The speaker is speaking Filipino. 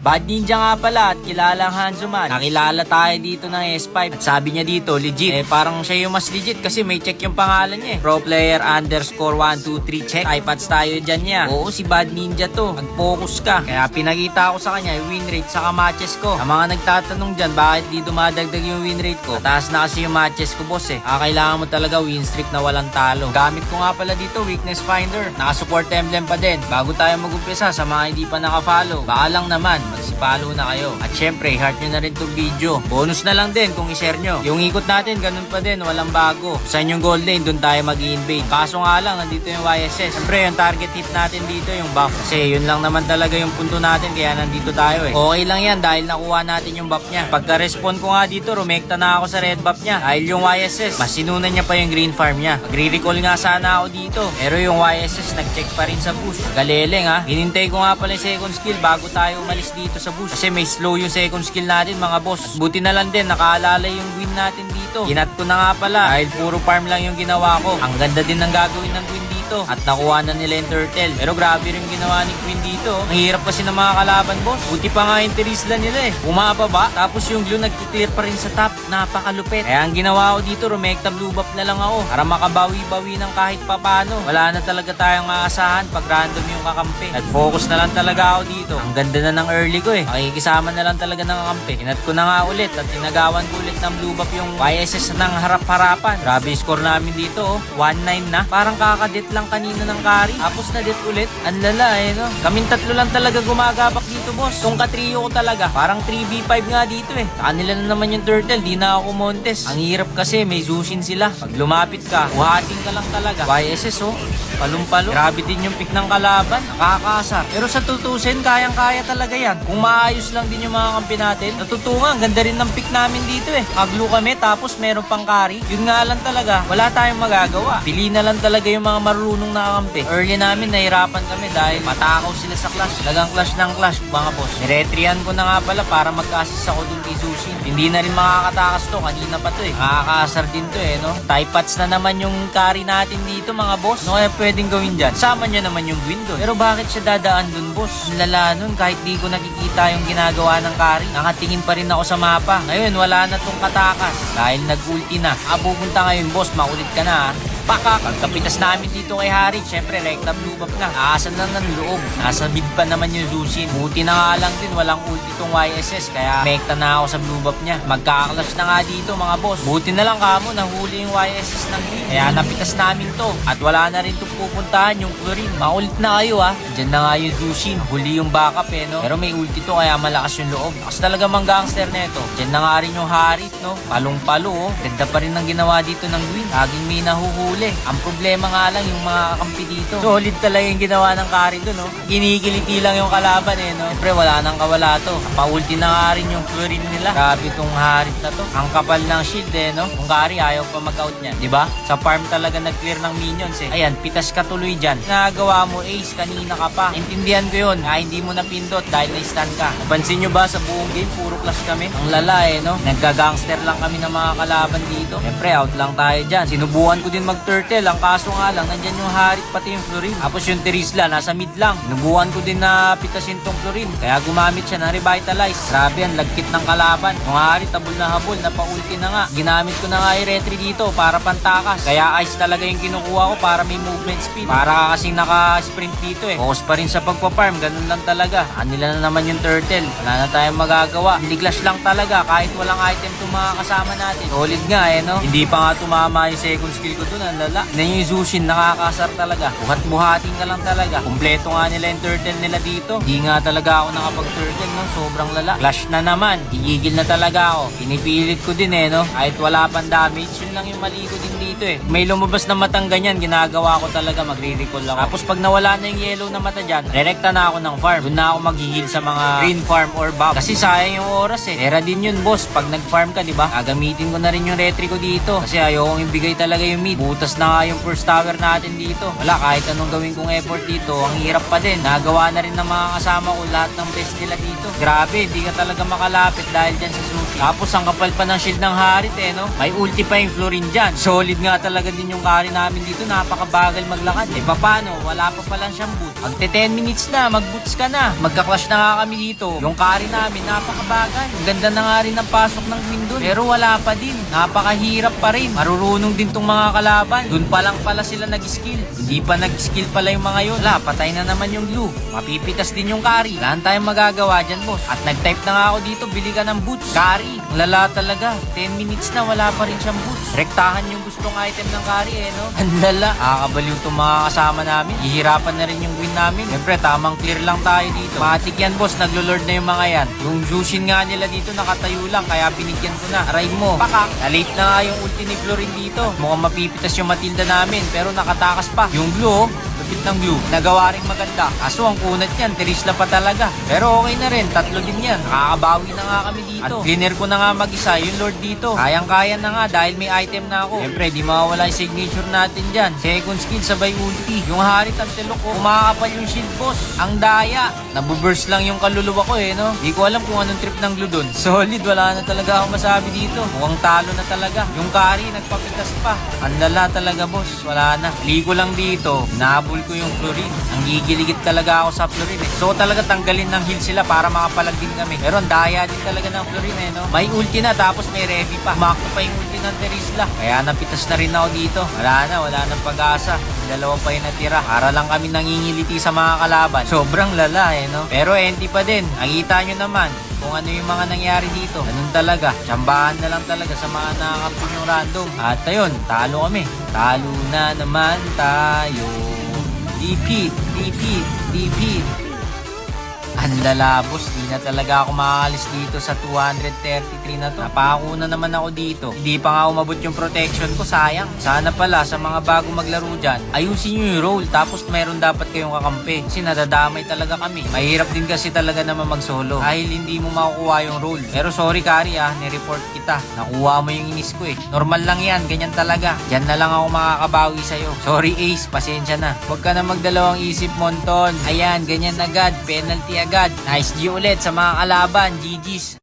Bad Ninja nga pala at kilalang Hanzoman. Nakilala tayo dito ng S5 at sabi niya dito legit. Parang siya yung mas legit kasi may check yung pangalan niya Pro player _123 check. iPads tayo dyan niya. Oo, si Bad Ninja to. Mag-focus ka. Kaya pinakita ko sa kanya yung win rate sa matches ko. Ang mga nagtatanong dyan bakit di dumadagdag yung win rate ko. Mataas na kasi yung matches ko boss kailangan mo talaga win streak na walang talo. Gamit ko nga pala dito weakness finder. Naka-support emblem pa din. Bago tayo mag-umpisa sa mga hindi pa naka-follow. Baka lang naman magsipalo na kayo. At syempre, heart nyo na rin itong video. Bonus na lang din kung i-share nyo. Yung ikot natin, ganun pa din, walang bago. Saan yung gold lane, dun tayo mag-i-invade. Kaso nga lang, nandito yung YSS. Syempre, yung target hit natin dito, yung buff. Kasi yun lang naman talaga yung punto natin, kaya nandito tayo Okay lang yan dahil nakuha natin yung buff niya. Pagka-respawn ko nga dito, rumekta na ako sa red buff niya. Dahil yung YSS, mas sinunan niya pa yung green farm niya. Magre-recall nga sana ako dito. Pero yung YSS, nag-check pa rin sa bush. Galeleng Hinintay ko nga pala yung second skill bago tayo umalis dito sa bush. Kasi may slow yung second skill natin mga boss. At buti na lang din, nakaalala yung win natin dito. Ginat ko na nga pala dahil puro farm lang yung ginawa ko. Ang ganda din ng gagawin ng win dito. At nakuha na nila yung turtle. Pero grabe rin ginawa ni Queen dito. Ang hirap kasi ng mga kalaban boss. Buti pa nga yung Terizla nila Bumababa. Tapos yung glue nag-clear pa rin sa top. Napakalupit. Kaya ang ginawa ko dito, rumekta blue buff na lang ako. Para makabawi-bawi ng kahit papano. Wala na talaga tayong maasahan pag random yung kakampi. Nag-focus na lang talaga ako dito. Ang ganda na ng early ko Makikisama na lang talaga ng kakampi. Inat ko na nga ulit at tinagawan ko ulit ng blue buff yung YSS ng harap-harapan. Grabe yung score namin dito 1-9 na. Parang kakadit lang kanina ng carry. Tapos na dit ulit. Ang lala no. Kaming tatlo lang talaga gumagabak dito boss. Itong katrio ko talaga. Parang 3v5 nga dito Sa kanila na naman yung turtle. Di na ako montes. Ang hirap kasi may Zushin sila. Pag lumapit ka, buhating ka lang talaga. YSS palong-palo. Grabe din yung pick ng kalaban. Nakakaasar. Pero sa tutusin, kayang-kaya talaga yan. Kung maayos lang din yung mga kampi natin. Natutungan, ganda rin ng pick namin dito Aglo kami, tapos meron pang carry. Yun nga lang talaga, wala tayong magagawa. Pili na lang talaga yung mga marunong na kampi. Early namin, nahirapan kami dahil matakaw sila sa clash. Lagang clash ng clash, mga boss. Niretrian ko na nga pala para mag-assist ako dun kay Zushin. Hindi na rin makakatakas to. Kanina pa to Nakakaasar din to no? Typats na naman yung carry natin dito, mga boss. No kaya pwedeng gawin dyan? Sama niya naman yung Gwyn dun. Pero bakit siya dadaan dun, boss? Ang lala nun, kahit di ko nakikita yung ginagawa ng carry. Nakatingin pa rin ako sa mapa. Ngayon, wala na tong katakas. Dahil nag-ulti na. Pupunta ngayon, boss. Makulit ka na Pakak! Pagkapitas namin dito kay Harry, syempre rekta blue buff na. Naasan lang ng loob. Nasa mid pa naman yung Zushin. Buti na nga lang din, walang ulti tong YSS. Kaya mekta na ako sa blue buff niya. Magkakaklash na nga dito mga boss. Buti na lang kamo, nahuli yung YSS ng Queen. Kaya napitas namin to. At wala na rin itong pupuntahan yung Chlorine. Makulit na kayo Diyan na nga yung Zushin. Huli yung backup no. Pero may ulti to kaya malakas yung loob. Kasi talaga mang gangster neto. Diyan na nga rin yung Harit no. Palong-palo Ganda pa rin ang ginawa dito ng Gwyn. Laging may nahuhuli. Ang problema nga lang yung mga kakampi dito. Solid talaga yung ginawa ng carry doon Ginikiliti lang yung kalaban no. Siyempre wala nang kawala to. Paulti na nga rin yung Chlorine nila. Grabe tong Harit na to. Ang kapal ng shield no. Kung carry ayaw pa mag-out niya. Diba? Sa farm talaga nag-clear ng minions Ayan, pitas ka tuloy dyan. Nagawa mo ace, kanina ka pa. Intindihan ko yun. Hindi mo napindot dahil na-stun ka. Napansin nyo ba sa buong game, puro clash kami? Ang lala no. Nagka-gangster lang kami ng mga kalaban dito. Siyempre out lang tayo dyan. Sinubukan ko din mag-turtle. Ang kaso nga lang, nandyan yung Harit pati yung Chlorine. Tapos yung Terizla, nasa mid lang. Sinubukan ko din na pitasin tong Chlorine. Kaya gumamit siya ng revitalize. Grabe yan, lagkit ng kalaban. Yung Harit, habol na habol, napaulti na nga. Ginamit ko na nga yung retry dito para pantakas. Kaya ice talaga yung kinukuha ko para may movement speed. Para ka kasing naka-sprint dito Focus pa rin sa pagpa-farm, ganun lang talaga. Nila na naman yung turtle. Wala na tayong magagawa. Hindi clash lang talaga kahit walang item itong mga kasama natin. Solid nga no. Hindi pa nga tumama yung second skill ko dun. Ang lala. Na yung Zushin, nakakasar talaga. Buhat-buhatin ka lang talaga. Kumpleto nga nila yung turtle nila dito. Hindi nga talaga ako nakapag-turtle no. Sobrang lala. Clash na naman. Gigigil na talaga ako. Pinipilit ko din no. Kahit wala pang damage, yun lang yung mali ko din dito May lumabas na matang ganyan, ginagawa ko talaga, magre-recall ako. Tapos pag nawala na yung yellow na mata dyan, rerekta na ako ng farm. Doon na ako mag-heal sa mga green farm or buff. Kasi sayang yung oras Era din yun boss, pag nag-farm ka diba? Gagamitin ko na rin yung retry ko dito. Kasi ayokong ibigay talaga yung mid. Butas na nga yung first tower natin dito. Wala, kahit anong gawin kong effort dito, ang hirap pa din. Nagawa na rin ng mga kasama ko lahat ng best nila dito. Grabe Grabe, di ka talaga makalapit dahil dyan sa suki. Tapos ang kapal pa ng shield ng Harit no? May ulti pa yung Florin dyan. Solid nga talaga din yung carry namin dito. Napakabagal maglakad. Paano? Wala pa pala siyang boots. Magte 10 minutes na, mag-boots ka na. Magka-clash na nga kami dito. Yung carry namin, napakabagal. Ang ganda na nga rin ng pasok ng win dun. Pero wala pa din. Napakahirap pa rin. Marurunong din tong mga kalaban. Dun pa lang pala sila nag-skill. Hindi pa nag-skill pala yung mga yun. Wala, patay na naman yung blue. Mapipitas din yung carry. Wala tayong magagawa dyan, boss. At nag-type na nga ako dito, bili ka ng boots. Carry, lala talaga. 10 minutes na, wala pa rin siyang boots. Rektahan yung gustong item ng carry, no? Ang lala. Nakakabaliw itong mga kasama namin. Hihirapan na rin yung win namin. Siyempre, tamang clear lang tayo dito. Matik yan, boss. Naglo-lord na yung mga yan. Yung Jushin nga nila dito, nakatayo lang. Kaya binigyan ko na. Aray mo. Pakak. Na-late na nga yung ulti ni Florin dito. At mukhang mapipitas yung Matilda namin. Pero nakatakas pa. Yung blue, lupit ng blue. Nagawa rin maganda. Kaso ang kunat yan, Terisla pa talaga. Pero okay na rin, tatlo din yan. Nakakabawi na nga kami dito. At cleaner ko na nga mag-isa yung Lord dito. Kayang-kaya na nga dahil may item na ako. Siyempre, di mawawala yung signature natin dyan. Second skill sabay ulti. Yung Harit ang telok ko. Kumakapal yung shield, boss. Ang daya. Nabuburst lang yung kaluluwa ko no? Di ko alam kung anong trip ng glue dun. Solid, wala na talaga ako masabi dito. Mukhang talo na talaga. Yung carry, nagpapitas pa. Andala talaga, boss. Wala na. Ligo lang dito. Nahabol ko yung Florin. Ang gigiligit talaga ako sa Florin So talaga tanggalin ng heal sila para makapalag din kami. Pero ang daya din talaga ng Florin no? May ulti na tapos may ready pa. Makto pa yung ulti ng Terisla. Kaya napitas na rin ako dito. Wala nang pag-asa. Dalawa pa yung natira. Para lang kami nangingiliti sa mga kalaban. Sobrang lala no? Pero empty pa din. Nakita nyo naman kung ano yung mga nangyari dito. Ganun talaga. Tsambahan na lang talaga sa mga nakakampun yung random. At ayun, talo kami. Talo na naman tayo. Repeat. Ang lalabos, di na talaga ako makakalis dito sa 233 na to. Napako na naman ako dito. Hindi pa nga umabot yung protection ko, sayang. Sana pala sa mga bago maglaro dyan, ayusin nyo yung role tapos meron dapat kayong kakampi. Kasi nadadamay talaga kami. Mahirap din kasi talaga naman mag-solo dahil hindi mo makukuha yung role. Pero sorry Kari nireport kita. Nakuha mo yung inis ko Normal lang yan, ganyan talaga. Diyan na lang ako makakabawi sa'yo. Sorry Ace, pasensya na. Huwag ka na magdalawang isip, Monton. Ayan, ganyan agad. Penalty agad. Nice G ulit sa mga kalaban. GG's.